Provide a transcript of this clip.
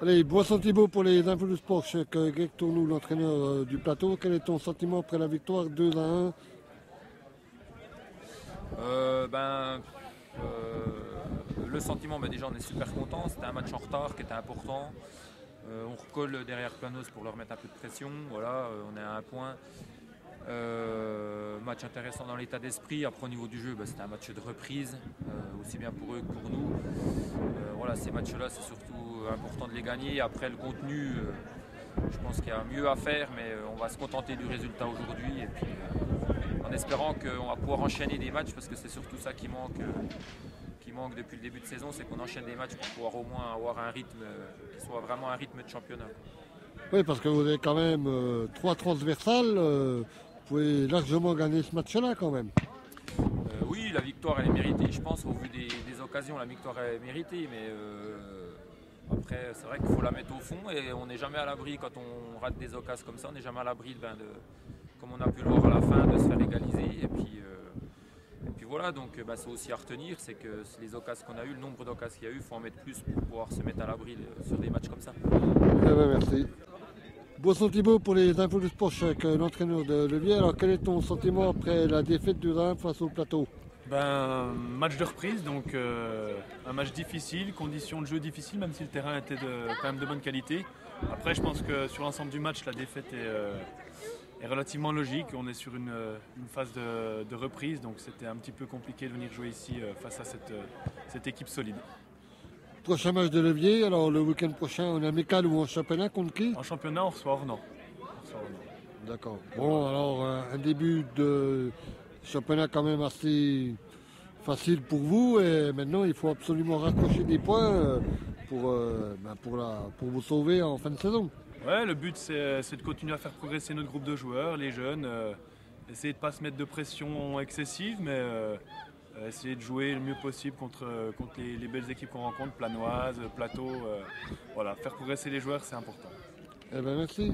Allez, bon sentiment pour les infos du sport. Greg Tournou, l'entraîneur du plateau. Quel est ton sentiment après la victoire 2-1? Le sentiment, déjà on est super content. C'était un match en retard qui était important. On recolle derrière Planos pour leur mettre un peu de pression. Voilà, on est à un point. Match intéressant dans l'état d'esprit. Après au niveau du jeu, c'était un match de reprise, aussi bien pour eux que pour nous. Voilà, ces matchs-là, c'est surtout important de les gagner. Après le contenu, je pense qu'il y a mieux à faire, mais on va se contenter du résultat aujourd'hui. Et puis en espérant qu'on va pouvoir enchaîner des matchs, parce que c'est surtout ça qui manque depuis le début de saison, c'est qu'on enchaîne des matchs pour pouvoir au moins avoir un rythme qui soit vraiment un rythme de championnat. Oui, parce que vous avez quand même 3 transversales. Vous pouvez largement gagner ce match-là quand même. Oui, la victoire elle est méritée, je pense, au vu des occasions, la victoire est méritée, mais après c'est vrai qu'il faut la mettre au fond et on n'est jamais à l'abri quand on rate des occasions comme ça, on n'est jamais à l'abri comme on a pu le voir à la fin, de se faire égaliser. Et puis voilà, donc c'est aussi à retenir, c'est que les occasions qu'on a eues, le nombre d'occasions qu'il y a eu, il faut en mettre plus pour pouvoir se mettre à l'abri sur des matchs comme ça. Eh ben, merci. Boisson Thibault pour les infos du sport avec l'entraîneur de Levier. Alors quel est ton sentiment après la défaite du Reims face au plateau? Match de reprise, donc un match difficile, conditions de jeu difficiles, même si le terrain était quand même de bonne qualité. Après, je pense que sur l'ensemble du match, la défaite est relativement logique. On est sur une phase de reprise, donc c'était un petit peu compliqué de venir jouer ici face à cette équipe solide. Prochain match de Levier, alors le week-end prochain en amical ou en championnat contre qui? En championnat, on reçoit Ornans. D'accord. Bon, alors un début de championnat quand même assez facile pour vous et maintenant il faut absolument raccrocher des points pour vous sauver en fin de saison. Ouais, le but c'est de continuer à faire progresser notre groupe de joueurs, les jeunes, essayer de ne pas se mettre de pression excessive, mais essayer de jouer le mieux possible contre les belles équipes qu'on rencontre, Planoise, Plateau. Voilà, faire progresser les joueurs, c'est important. Eh bien merci.